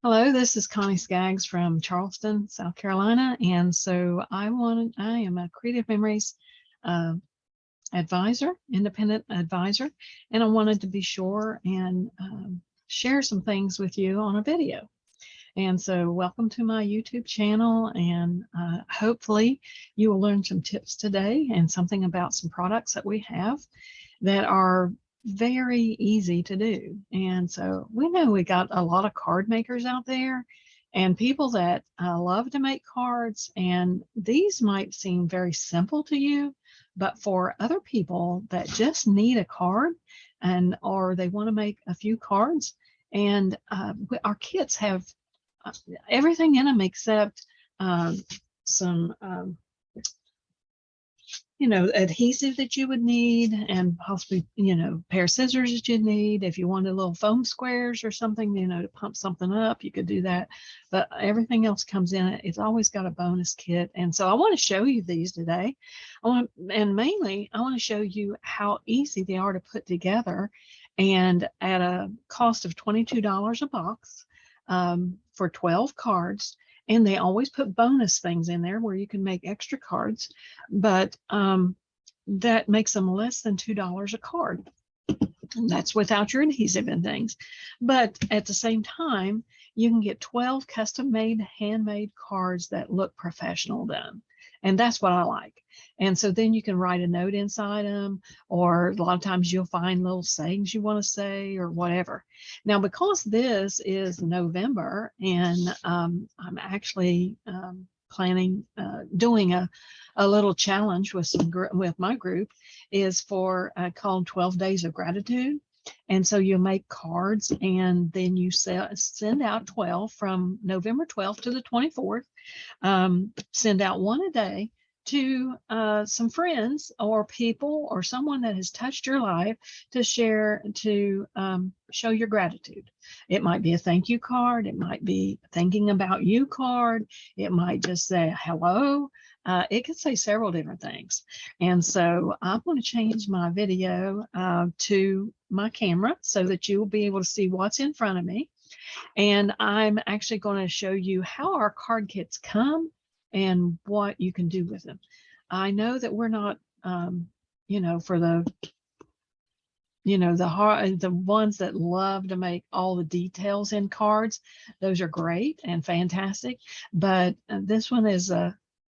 Hello, this is Connie Skaggs from Charleston, South Carolina, and so I am a Creative Memories uh, advisor, independent advisor, and I wanted to be sure and share some things with you on a video. And so, welcome to my YouTube channel, and hopefully, you will learn some tips today and something about some products that we have that are very easy to do. And so we know we got a lot of card makers out there and people that love to make cards. And these might seem very simple to you, but for other people that just need a card and or they want to make a few cards, and our kits have uh, everything in them except some adhesive that you would need, and possibly, pair of scissors that you need. If you wanted little foam squares or something, to pump something up, you could do that. But everything else comes in it. It's always got a bonus kit. And so I want to show you these today. Mainly, I want to show you how easy they are to put together, and at a cost of $22 a box for 12 cards. And they always put bonus things in there where you can make extra cards, but that makes them less than $2 a card. And that's without your adhesive and things. But at the same time, you can get 12 custom made, handmade cards that look professional done. And that's what I like. And so then you can write a note inside them, or a lot of times you'll find little sayings you want to say or whatever. Now, because this is November, and I'm actually planning doing a little challenge with with my group, is for called 12 Days of Gratitude. And so you make cards, and then you send out 12 from November 12th to the 24th. Send out one a day to some friends or people or someone that has touched your life, to share, to show your gratitude. It might be a thank you card. It might be thinking about you card. It might just say hello. It could say several different things. And so I'm going to change my video to my camera so that you will be able to see what's in front of me. And I'm actually going to show you how our card kits come and what you can do with them. I know that we're not, for the ones that love to make all the details in cards, those are great and fantastic. But this one is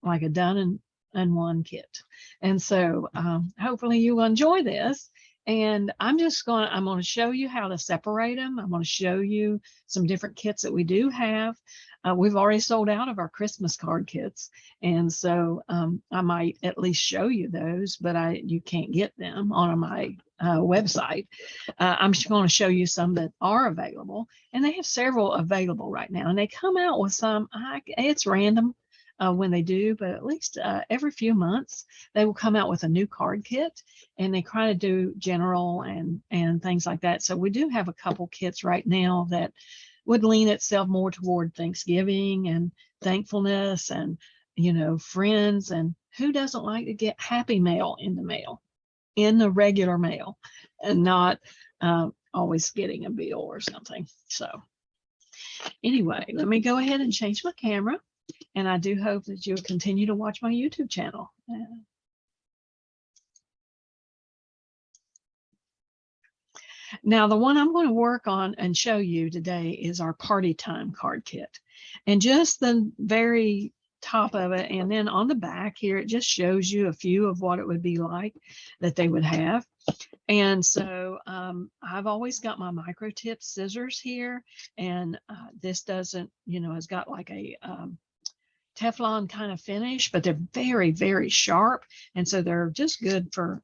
like a done and one kit. And so hopefully you will enjoy this. And I'm going to show you how to separate them. I'm going to show you some different kits that we do have. We've already sold out of our Christmas card kits. And so I might at least show you those, but you can't get them on my website. I'm just going to show you some that are available, and they have several available right now. And they come out with some, it's random when they do, but at least every few months they will come out with a new card kit, and they try to do general and things like that. So we do have a couple kits right now that would lean itself more toward Thanksgiving and thankfulness and friends, and who doesn't like to get happy mail in the mail, in the regular mail, and not always getting a bill or something. So anyway, let me go ahead and change my camera. And I do hope that you'll continue to watch my YouTube channel. Now, the one I'm going to work on and show you today is our Party Time card kit. And just the very top of it, and then on the back here, it just shows you a few of what it would be like that they would have. And so I've always got my micro tip scissors here, and this doesn't, has got like a Teflon kind of finish, but they're very, very sharp. And so they're just good for,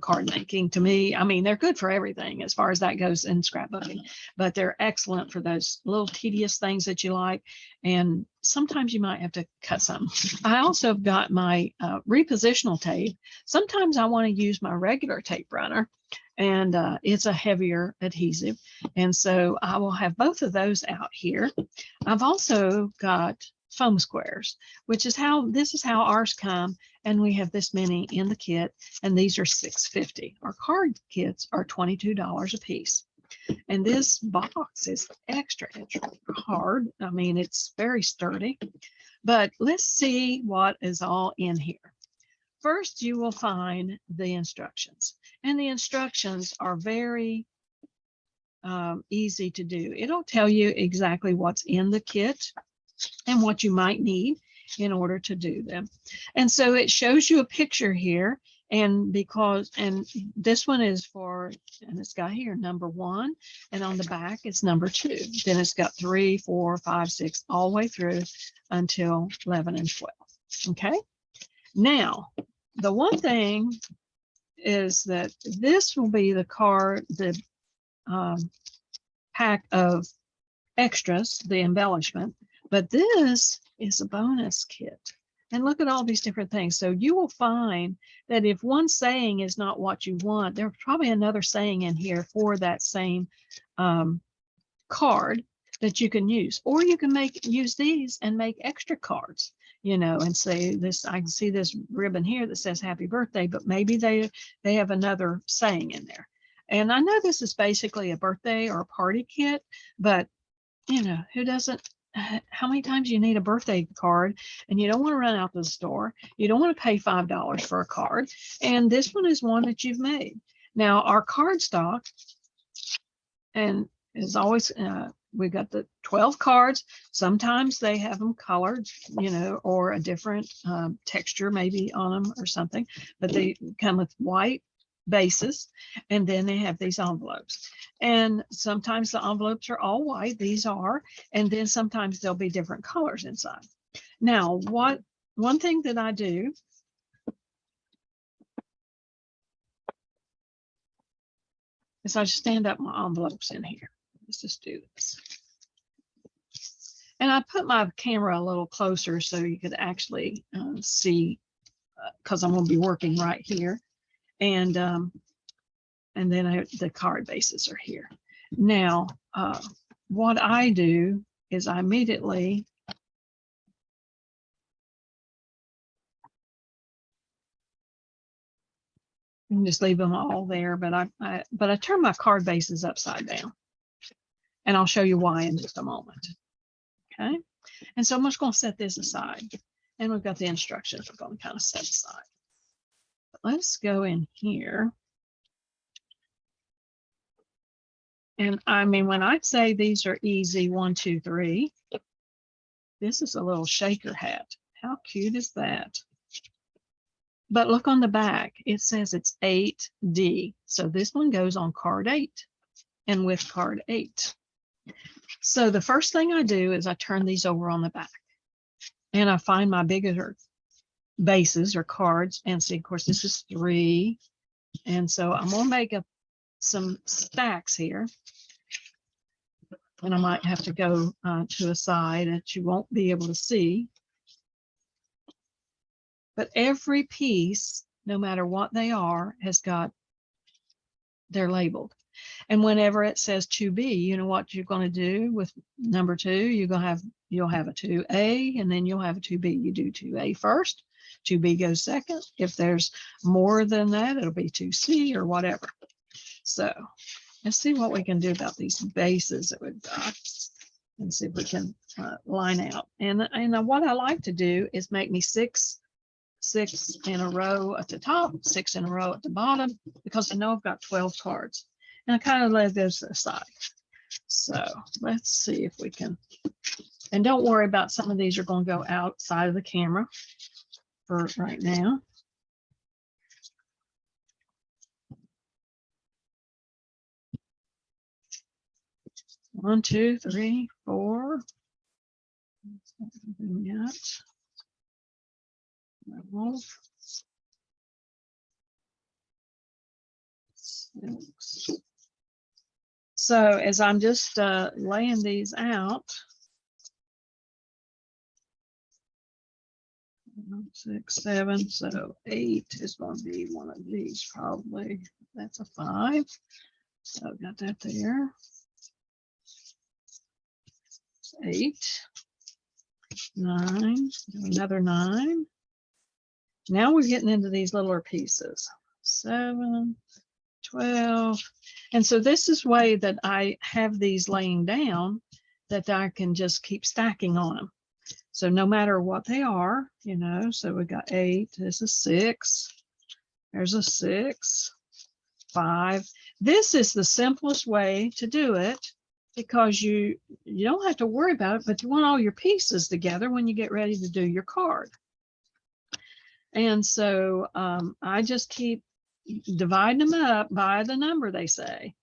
card making to me. I mean, they're good for everything as far as that goes in scrapbooking, but they're excellent for those little tedious things that you like. And sometimes you might have to cut some. I also have got my repositional tape. Sometimes I want to use my regular tape runner, and it's a heavier adhesive. And so I will have both of those out here. I've also got foam squares, which is this is how ours come, and we have this many in the kit, and these are $6.50. Our card kits are $22 a piece. And this box is extra hard. I mean, it's very sturdy. But let's see what is all in here. First, you will find the instructions. And the instructions are very easy to do. It'll tell you exactly what's in the kit and what you might need in order to do them. And so it shows you a picture here. And this one is for, and it's got here number 1, and on the back it's number 2. Then it's got 3, 4, 5, 6, all the way through until 11 and 12. Okay. Now, the one thing is that this will be the card, the pack of extras, the embellishment, but this is a bonus kit. And look at all these different things. So you will find that if one saying is not what you want, there's probably another saying in here for that same card that you can use, or you can use these and make extra cards, you know, and say this, I can see this ribbon here that says happy birthday, but maybe they have another saying in there. And I know this is basically a birthday or a party kit, but you know, who doesn't, how many times you need a birthday card and you don't want to run out to the store. You don't want to pay $5 for a card. And this one is one that you've made. Now our card stock, and is always, we've got the 12 cards. Sometimes they have them colored, you know, or a different texture maybe on them or something, but they come with white bases, and then they have these envelopes. And sometimes the envelopes are all white, these are, and then sometimes there'll be different colors inside. Now, one thing that I do is I just stand up my envelopes in here. Let's just do this. And I put my camera a little closer so you could actually see, because I'm going to be working right here. And then the card bases are here. Now, what I do is I immediately can just leave them all there, but I turn my card bases upside down, and I'll show you why in just a moment. Okay, and so I'm just going to set this aside, and we've got the instructions we're going to kind of set aside. But let's go in here. And I mean, when I say these are easy, 1, 2, 3, this is a little shaker hat. How cute is that? But look on the back, it says it's 8D. So this one goes on card 8 and with card 8. So the first thing I do is I turn these over on the back, and I find my bigger bases or cards, and see, of course, this is 3. And so I'm going to make some stacks here. And I might have to go to a side that you won't be able to see. But every piece, no matter what they are, they're labeled. And whenever it says 2B, you know what you're going to do with number 2? You'll have a 2A, and then you'll have a 2B. You do 2A first, 2B goes second. If there's more than that, it'll be 2C or whatever. So let's see what we can do about these bases that we've got, and see if we can line out. And what I like to do is make me 6 in a row at the top, 6 in a row at the bottom, because I know I've got 12 cards. And I kind of lay those aside. So let's see if we can, and don't worry about some of these are going to go outside of the camera for right now. One, 2, 3, 4. Yet. 6. So as I'm just laying these out, 6, 7, so 8 is going to be one of these probably. That's a 5. So I've got that there. 8, 9, another 9. Now we're getting into these littler pieces. 7, 12. And so this is way that I have these laying down that I can just keep stacking on them. So no matter what they are, you know, so we got 8, this is 6, there's a 6, 5. This is the simplest way to do it because you don't have to worry about it, but you want all your pieces together when you get ready to do your card. And so I just keep dividing them up by the number they say.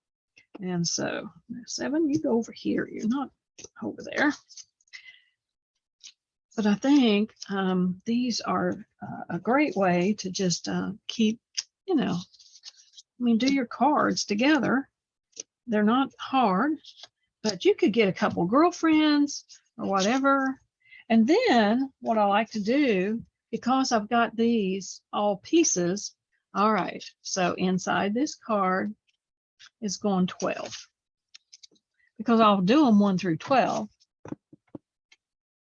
And so 7, you go over here. You're not over there. But I think these are a great way to just keep, you know, I mean, do your cards together. They're not hard, but you could get a couple girlfriends or whatever. And then what I like to do, because I've got these all pieces, all right, so inside this card is going 12 because I'll do them 1 through 12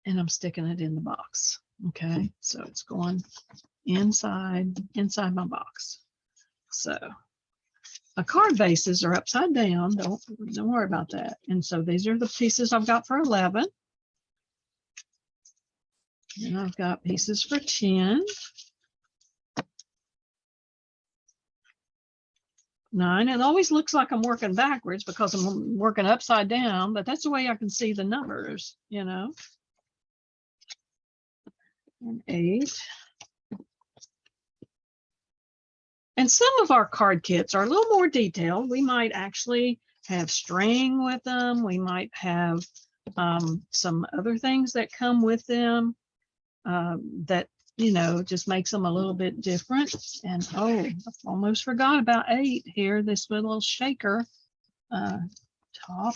and I'm sticking it in the box. Okay, so it's going inside my box. So my card bases are upside down. Don't worry about that. And so these are the pieces I've got for 11. And I've got pieces for 10. 9. It always looks like I'm working backwards because I'm working upside down, but that's the way I can see the numbers, you know. And 8. And some of our card kits are a little more detailed. We might actually have string with them. We might have some other things that come with them that, you know, just makes them a little bit different. And oh, I almost forgot about 8 here, this little shaker top.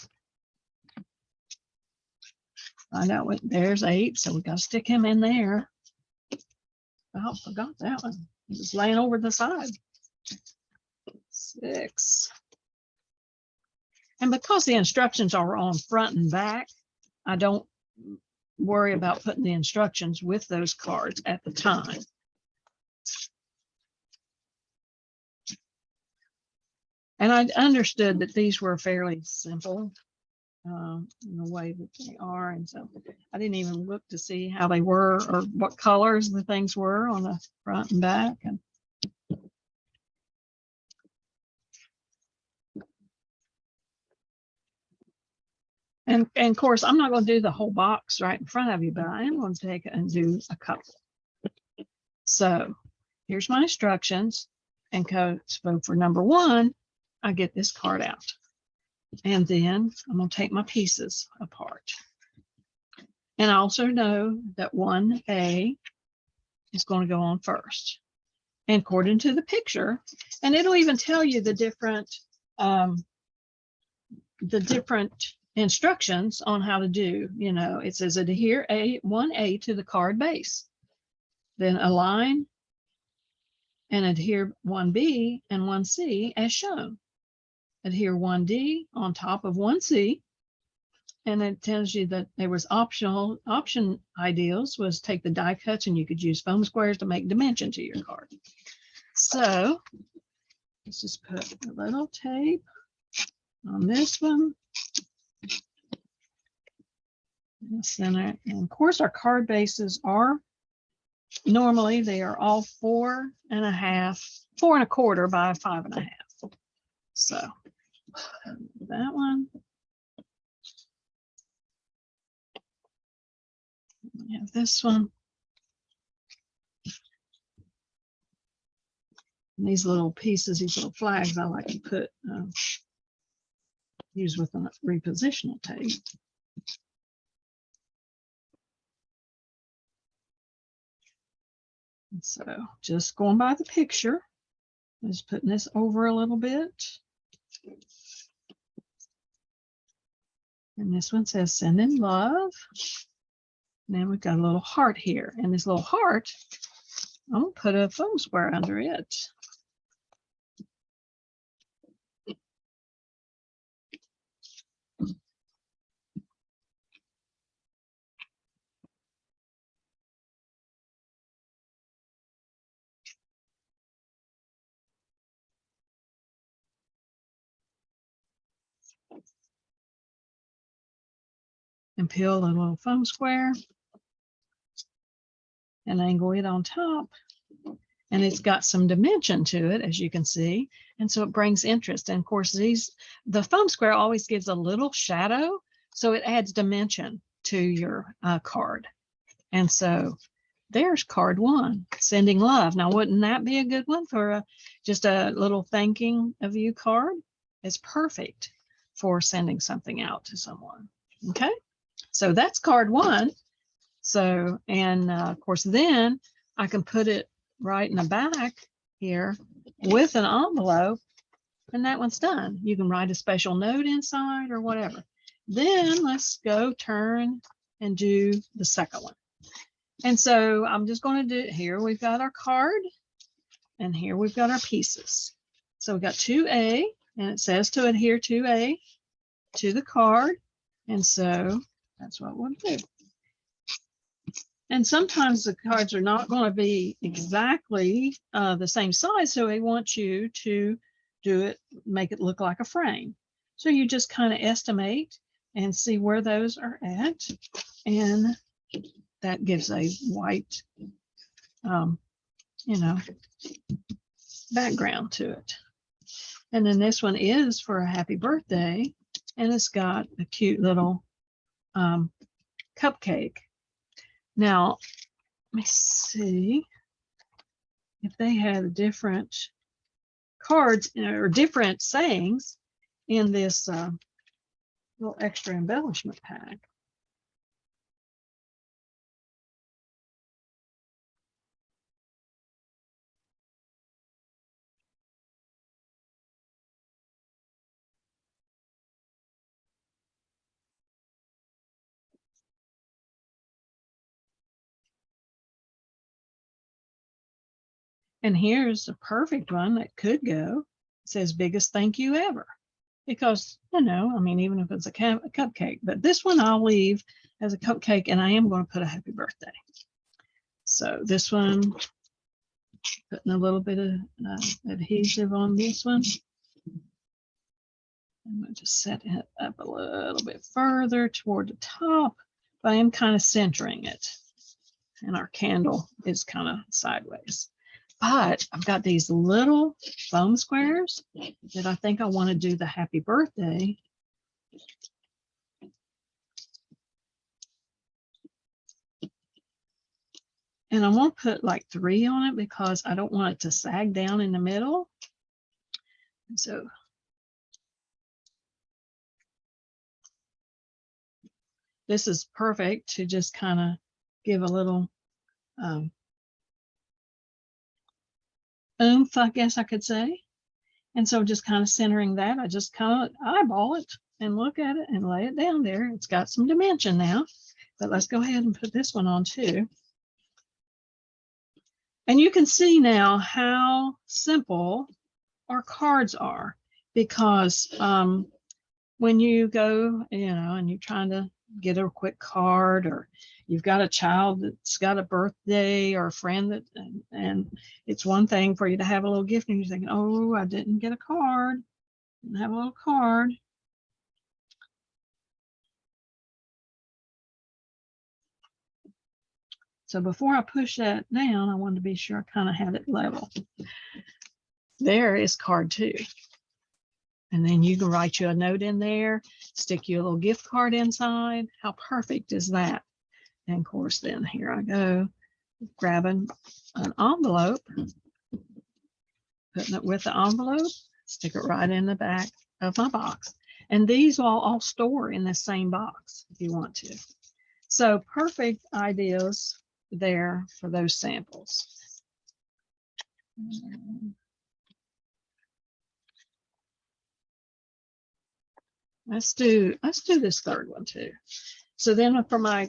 Find out what, there's 8, so we got to stick him in there. Oh, forgot that one. He was laying over the side. 6. And because the instructions are on front and back, I don't worry about putting the instructions with those cards at the time. And I understood that these were fairly simple in the way that they are. And so I didn't even look to see how they were or what colors the things were on the front and back. And of course, I'm not going to do the whole box right in front of you, but I am going to take it and do a couple. So here's my instructions. And so for number 1, I get this card out. And then I'm going to take my pieces apart. And I also know that 1A is going to go on first. And according to the picture, and it'll even tell you the different instructions on how to do, you know, it says adhere 1A to the card base, then align and adhere 1B and 1C as shown. Adhere 1D on top of 1C, and it tells you that there was option ideals was take the die cuts and you could use foam squares to make dimension to your card. So let's just put a little tape on this one. In the center. And of course our card bases are normally they are all 4 1/4 by 5 1/2. So that one. We have this one. And these little pieces, these little flags I like to put, use with a repositional tape. And so just going by the picture, just putting this over a little bit. And this one says send in love. And then we've got a little heart here. And this little heart, I'm going to put a foam square under it. and peel a little foam square and angle it on top. And it's got some dimension to it, as you can see. And so it brings interest. And of course, the foam square always gives a little shadow, so it adds dimension to your card. And so there's card 1, sending love. Now, wouldn't that be a good one for just a little thanking of you card? It's perfect for sending something out to someone. Okay, so that's card 1. So, and of course, then I can put it right in the back here with an envelope, and that one's done. You can write a special note inside or whatever. Then let's go turn and do the second one. And so I'm just going to do, here we've got our card, and here we've got our pieces. So we've got 2A, and it says to adhere 2A to the card. And so that's what we'll do. And sometimes the cards are not going to be exactly the same size, so they want you to do it, make it look like a frame. So you just kind of estimate and see where those are at, and that gives a white, background to it. And then this one is for a happy birthday, and it's got a cute little cupcake. Now, let me see if they had different cards or different sayings in this little extra embellishment pack. And here's a perfect one that could go. It says biggest thank you ever. Because, I mean, even if it's a cupcake, but this one I'll leave as a cupcake, and I am going to put a happy birthday. So this one, putting a little bit of adhesive on this one. I'm going to just set it up a little bit further toward the top, but I am kind of centering it. And our candle is kind of sideways. But I've got these little foam squares that I think I want to do the happy birthday. And I want to put like 3 on it because I don't want it to sag down in the middle. And so this is perfect to just kind of give a little oomph, I guess I could say. And so just kind of centering that, I just kind of eyeball it and look at it and lay it down there. It's got some dimension now, but let's go ahead and put this one on too. And you can see now how simple our cards are, because when you go, and you're trying to get a quick card, or you've got a child that's got a birthday or a friend that, and it's one thing for you to have a little gift and you're thinking, oh, I didn't get a card, didn't have a little card. So before I push that down, I wanted to be sure I kind of had it level. There is card 2. And then you can write you a note in there, stick you a little gift card inside. How perfect is that? And of course, then here I go, grabbing an envelope, putting it with the envelope, stick it right in the back of my box. And these will all store in the same box if you want to. So perfect ideas there for those samples. Let's do this third one too. So then for I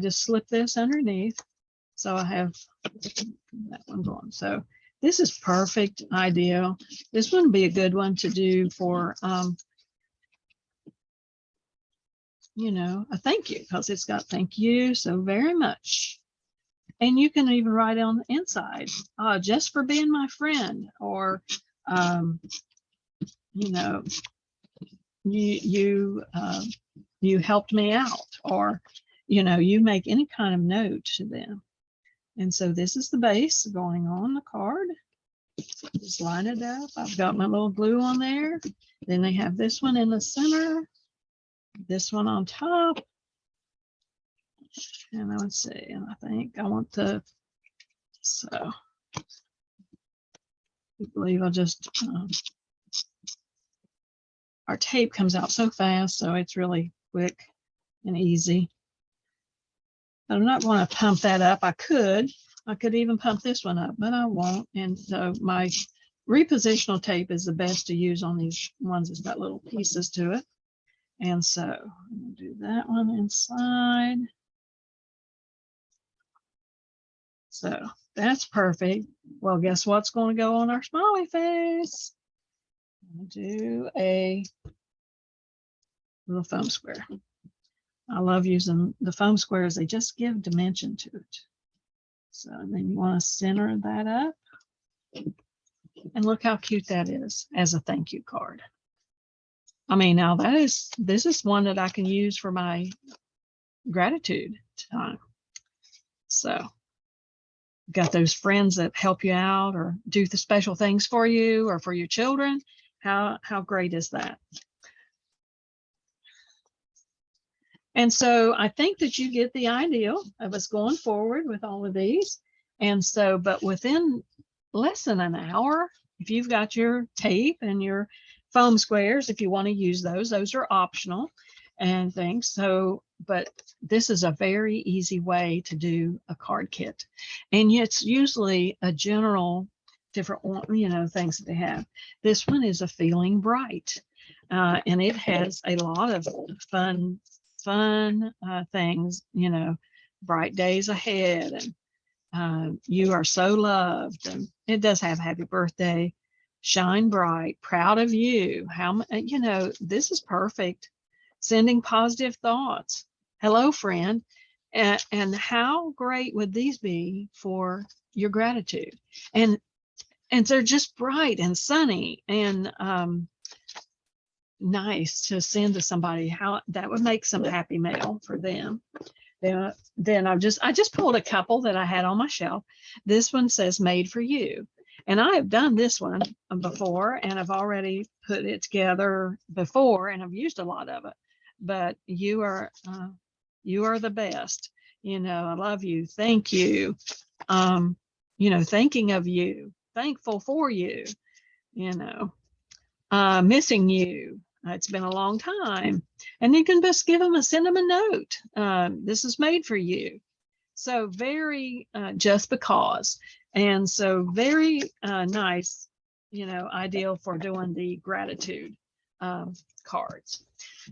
just slip this underneath. So I have that one going. So this is perfect, ideal. This would be a good one to do for, a thank you, because it's got thank you so very much. And you can even write on the inside, just for being my friend, or, you helped me out, or, you know, you make any kind of note to them. And so this is the base going on the card. Just line it up. I've got my little glue on there. Then they have this one in the center, this one on top. And let's see, and I think I want to, so I believe I'll just, our tape comes out so fast, so it's really quick and easy. I'm not going to pump that up. I could even pump this one up, but I won't. And so my repositional tape is the best to use on these ones that's got little pieces to it. And so I'm going to do that one inside. So that's perfect. Well, guess what's going to go on our smiley face? I'm going to do a little foam square. I love using the foam squares. They just give dimension to it. So then you want to center that up. And look how cute that is as a thank you card. I mean, now this is one that I can use for my gratitude time. So got those friends that help you out or do the special things for you or for your children. How great is that? And so I think that you get the idea of us going forward with all of these. And so, but within less than an hour, if you've got your tape and your foam squares, if you want to use those are optional and things. So, but this is a very easy way to do a card kit. And it's usually a general different, you know, things that they have. This one is a Feeling Bright. And it has a lot of fun things, you know, bright days ahead, and you are so loved, and it does have happy birthday, shine bright, proud of you. How, you know, this is perfect. Sending positive thoughts. Hello, friend. And how great would these be for your gratitude? And they're just bright and sunny and nice to send to somebody. How that would make some happy mail for them. Then I just pulled a couple that I had on my shelf. This one says Made for You, and I have done this one before, and I've already put it together before, and I've used a lot of it. But you are the best. You know, I love you. Thank you. You know, thinking of you, thankful for you. You know, missing you. It's been a long time. And you can just send them a note. This is made for you. So very just because. And so very nice, you know, ideal for doing the gratitude cards.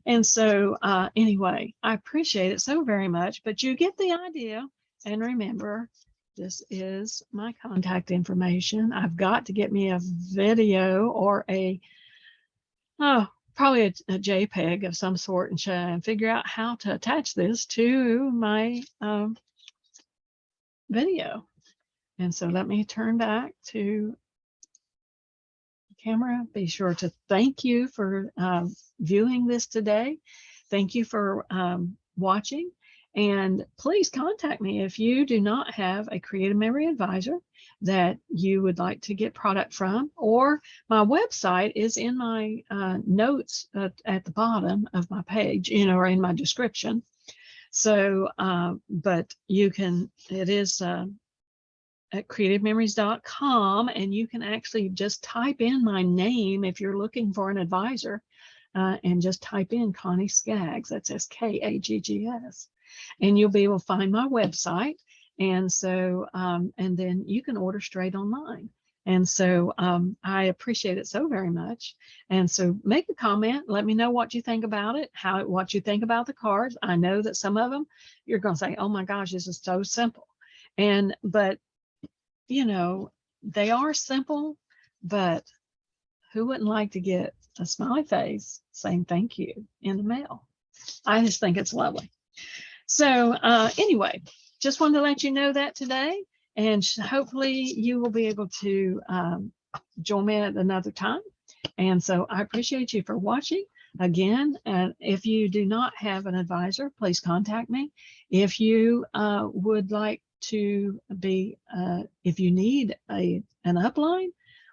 And so anyway, I appreciate it so very much, but you get the idea. And remember, this is my contact information. I've got to get me a video or probably a JPEG of some sort and figure out how to attach this to my video. And so let me turn back to the camera. Be sure to thank you for viewing this today. Thank you for watching. And please contact me if you do not have a Creative Memory Advisor that you would like to get product from, or my website is in my notes at the bottom of my page, you know, or in my description. So, but you can, it is at creativememories.com, and you can actually just type in my name if you're looking for an advisor, and just type in Connie Skaggs. That's Skaggs. And you'll be able to find my website. And so, and then you can order straight online. And so I appreciate it so very much. And so make a comment, let me know what you think about it, what you think about the cards. I know that some of them you're going to say, oh my gosh, this is so simple. But you know, they are simple, but who wouldn't like to get a smiley face saying thank you in the mail? I just think it's lovely. So anyway, just wanted to let you know that today, and hopefully you will be able to join me at another time. And so I appreciate you for watching. Again, and if you do not have an advisor, please contact me. If you would like to be, if you need an upline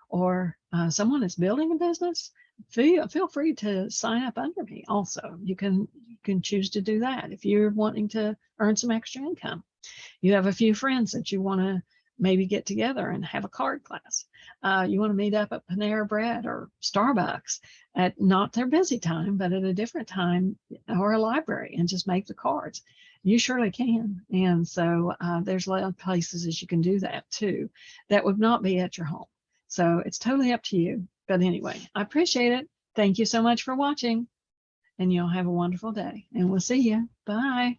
or someone that's building a business, feel free to sign up under me. Also, you can choose to do that if you're wanting to earn some extra income. You have a few friends that you want to maybe get together and have a card class. You want to meet up at Panera Bread or Starbucks at not their busy time, but at a different time, or a library, and just make the cards. You surely can. And so there's a lot of places that you can do that too. That would not be at your home. So it's totally up to you. But anyway, I appreciate it. Thank you so much for watching, and you'll have a wonderful day, and we'll see you. Bye.